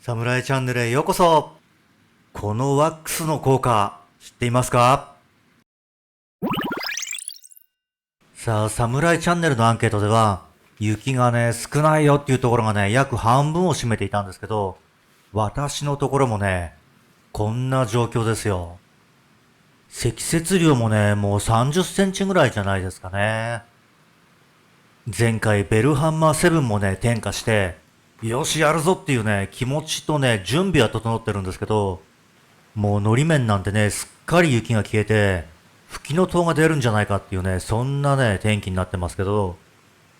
サムライチャンネルへようこそ。このワックスの効果知っていますか？さあ、サムライチャンネルのアンケートでは雪がね少ないよっていうところがね約半分を占めていたんですけど、私のところもねこんな状況ですよ。積雪量もねもう30センチぐらいじゃないですかね。前回ベルハンマー7もね点火してよしやるぞっていうね気持ちとね準備は整ってるんですけど、もうのり面なんてね、すっかり雪が消えて、吹きの塔が出るんじゃないかっていうね、そんなね、天気になってますけど、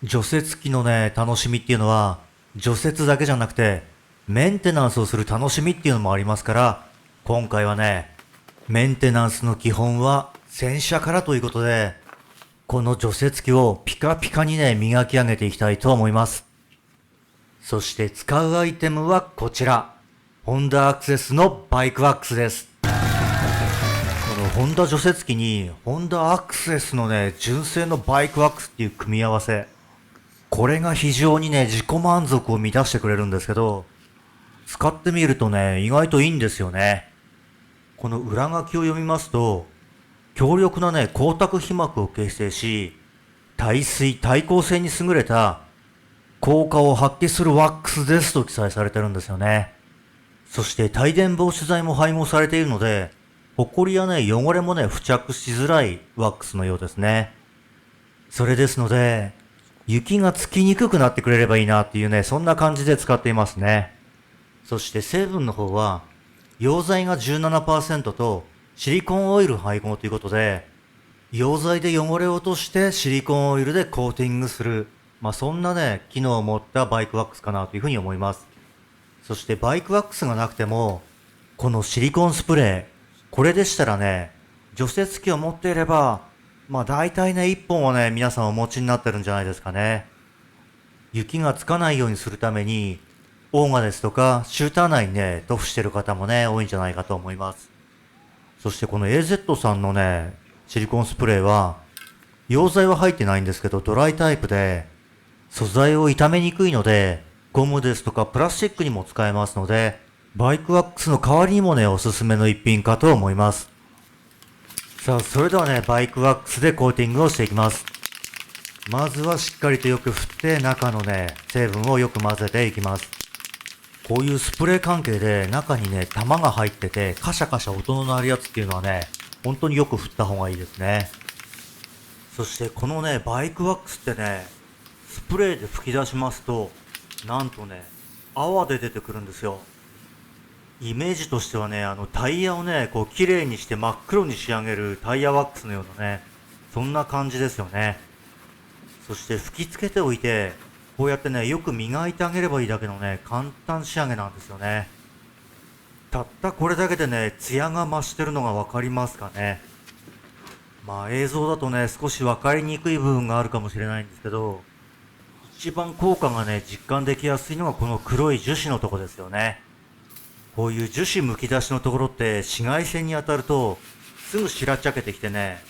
除雪機のね、楽しみっていうのは、除雪だけじゃなくて、メンテナンスをする楽しみっていうのもありますから、今回はね、メンテナンスの基本は洗車からということで、この除雪機をピカピカにね、磨き上げていきたいと思います。そして使うアイテムはこちら。ホンダアクセスのバイクワックスです。このホンダ除雪機にホンダアクセスのね、純正のバイクワックスっていう組み合わせ。これが非常にね、自己満足を満たしてくれるんですけど、使ってみるとね、意外といいんですよね。この裏書きを読みますと、強力なね、光沢皮膜を形成し、耐水・耐光性に優れた効果を発揮するワックスですと記載されてるんですよね。そして帯電防止剤も配合されているので、ホコリやね、汚れもね、付着しづらいワックスのようですね。それですので、雪がつきにくくなってくれればいいなっていうね、そんな感じで使っていますね。そして成分の方は、溶剤が 17% とシリコンオイル配合ということで、溶剤で汚れを落としてシリコンオイルでコーティングする、そんなね、機能を持ったバイクワックスかなというふうに思います。そしてバイクワックスがなくても、このシリコンスプレー、これでしたらね、除雪機を持っていれば、大体ね、1本はね、皆さんお持ちになってるんじゃないですかね。雪がつかないようにするために、オーガですとか、シューター内にね、塗布してる方もね、多いんじゃないかと思います。そしてこの AZ さんのね、シリコンスプレーは、溶剤は入ってないんですけど、ドライタイプで、素材を傷めにくいので、ゴムですとかプラスチックにも使えますので、バイクワックスの代わりにもね、おすすめの一品かと思います。さあ、それではね、バイクワックスでコーティングをしていきます。まずはしっかりとよく振って、中のね、成分をよく混ぜていきます。こういうスプレー関係で中にね、玉が入ってて、カシャカシャ音の鳴るやつっていうのはね、本当によく振った方がいいですね。そしてこのね、バイクワックスってね、スプレーで吹き出しますと、なんとね、泡で出てくるんですよ。イメージとしてはね、タイヤをね、こう綺麗にして真っ黒に仕上げるタイヤワックスのようなね、そんな感じですよね。そして吹き付けておいて、こうやってね、よく磨いてあげればいいだけのね、簡単仕上げなんですよね。たったこれだけでね、ツヤが増してるのがわかりますかね。映像だとね、少しわかりにくい部分があるかもしれないんですけど、一番効果がね、実感できやすいのがこの黒い樹脂のとこですよね。こういう樹脂むき出しのところって紫外線に当たるとすぐ白っちゃけてきてね、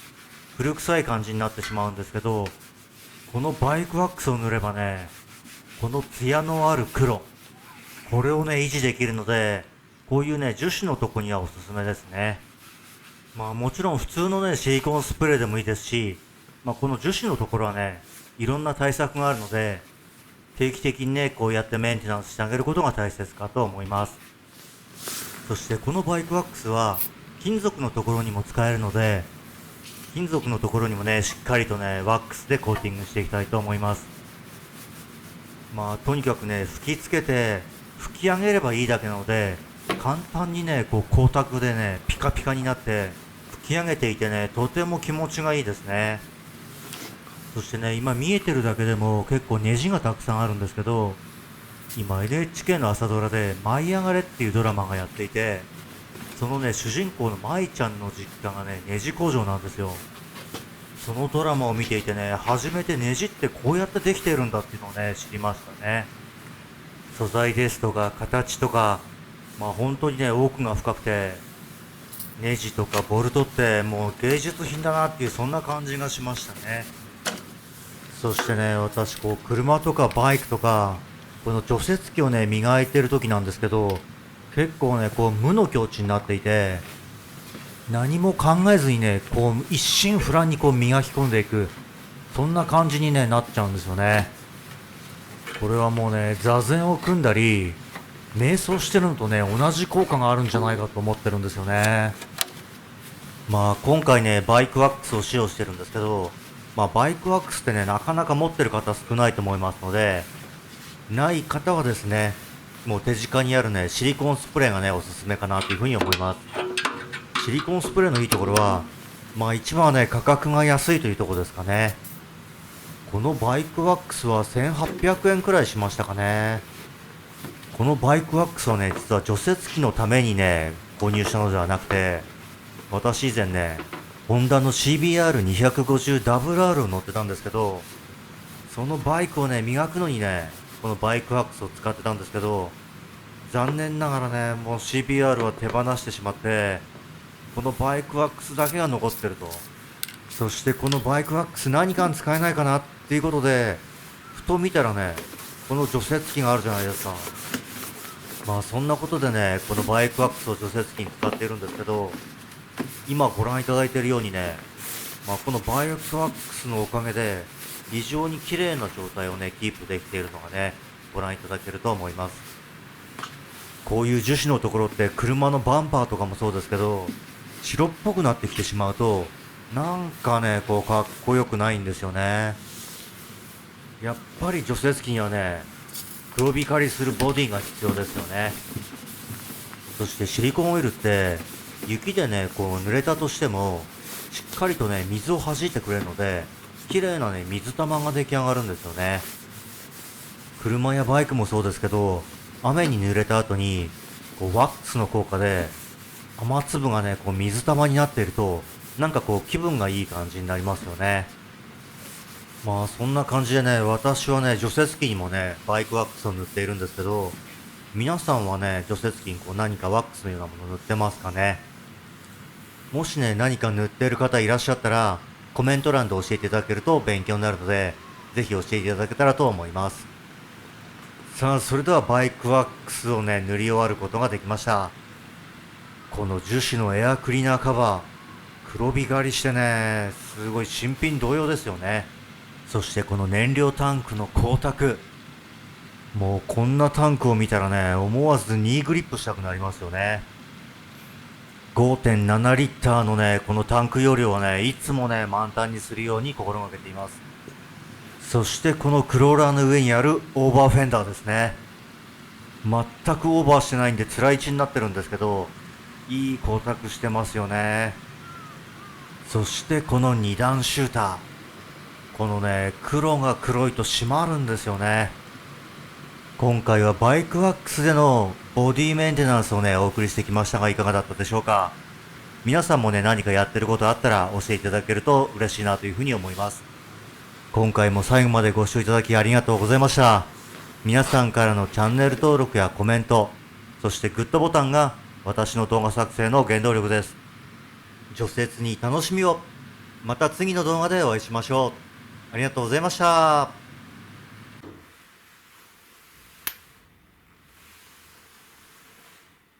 古臭い感じになってしまうんですけど、このバイクワックスを塗ればね、このツヤのある黒、これをね、維持できるので、こういうね、樹脂のとこにはおすすめですね。もちろん普通のね、シリコンスプレーでもいいですし、この樹脂のところはね、いろんな対策があるので、定期的にね、こうやってメンテナンスしてあげることが大切かと思います。そしてこのバイクワックスは、金属のところにも使えるので、金属のところにもね、しっかりとね、ワックスでコーティングしていきたいと思います。とにかくね、吹き付けて、吹き上げればいいだけなので、簡単にね、こう光沢でね、ピカピカになって、吹き上げていてね、とても気持ちがいいですね。そしてね、今見えてるだけでも結構ネジがたくさんあるんですけど、今 NHK の朝ドラで舞い上がれっていうドラマがやっていて、そのね、主人公の舞ちゃんの実家がね、ネジ工場なんですよ。そのドラマを見ていてね、初めてネジってこうやってできているんだっていうのをね、知りましたね。素材ですとか形とか、本当にね、奥が深くて、ネジとかボルトってもう芸術品だなっていうそんな感じがしましたね。そしてね、私こう車とかバイクとかこの除雪機をね、磨いてる時なんですけど、結構ね、こう無の境地になっていて、何も考えずにね、こう一心不乱にこう磨き込んでいく、そんな感じにね、なっちゃうんですよね。これはもうね、座禅を組んだり、瞑想してるのとね、同じ効果があるんじゃないかと思ってるんですよね。まあ今回ね、バイクワックスを使用してるんですけど、まあバイクワックスってね、なかなか持ってる方少ないと思いますので、ない方はですね、もう手近にあるね、シリコンスプレーがね、おすすめかなというふうに思います。シリコンスプレーのいいところは、まあ一番はね、価格が安いというところですかね。このバイクワックスは1800円くらいしましたかね。このバイクワックスはね、実は除雪機のためにね、購入したのではなくて、私以前ね、ホンダの CBR250WR を乗ってたんですけど、そのバイクをね、磨くのにね、このバイクワックスを使ってたんですけど、残念ながらね、もう CBR は手放してしまって、このバイクワックスだけが残ってると。そしてこのバイクワックス何かに使えないかなっていうことで、ふと見たらね、この除雪機があるじゃないですか。まあそんなことでね、このバイクワックスを除雪機に使っているんですけど、今ご覧いただいているようにね、まあ、このバイクワックスのおかげで、非常に綺麗な状態をね、キープできているのがね、ご覧いただけると思います。こういう樹脂のところって車のバンパーとかもそうですけど、白っぽくなってきてしまうと、なんかね、こうかっこよくないんですよね。やっぱり除雪機にはね、黒光りするボディが必要ですよね。そしてシリコンオイルって雪でね、こう濡れたとしても、しっかりとね、水を弾いてくれるので、綺麗なね、水玉が出来上がるんですよね。車やバイクもそうですけど、雨に濡れた後に、こうワックスの効果で、雨粒がね、こう水玉になっていると、なんかこう気分がいい感じになりますよね。まあそんな感じでね、私はね、除雪機にもね、バイクワックスを塗っているんですけど、皆さんはね、除雪機にこう何かワックスのようなもの塗ってますかね。もしね、何か塗っている方いらっしゃったら、コメント欄で教えていただけると勉強になるので、ぜひ教えていただけたらと思います。さあ、それではバイクワックスをね、塗り終わることができました。この樹脂のエアクリーナーカバー、黒光りしてね、すごい新品同様ですよね。そしてこの燃料タンクの光沢。もうこんなタンクを見たらね、思わずニーグリップしたくなりますよね。5.7 リッターのね、このタンク容量はね、いつもね、満タンにするように心がけています。そしてこのクローラーの上にあるオーバーフェンダーですね。全くオーバーしてないんで辛い位置になってるんですけど、いい光沢してますよね。そしてこの2段シューター。このね、黒が黒いと締まるんですよね。今回はバイクワックスでのボディメンテナンスをね、お送りしてきましたがいかがだったでしょうか。皆さんもね、何かやってることあったら教えていただけると嬉しいなというふうに思います。今回も最後までご視聴いただきありがとうございました。皆さんからのチャンネル登録やコメント、そしてグッドボタンが私の動画作成の原動力です。除雪に楽しみを。また次の動画でお会いしましょう。ありがとうございました。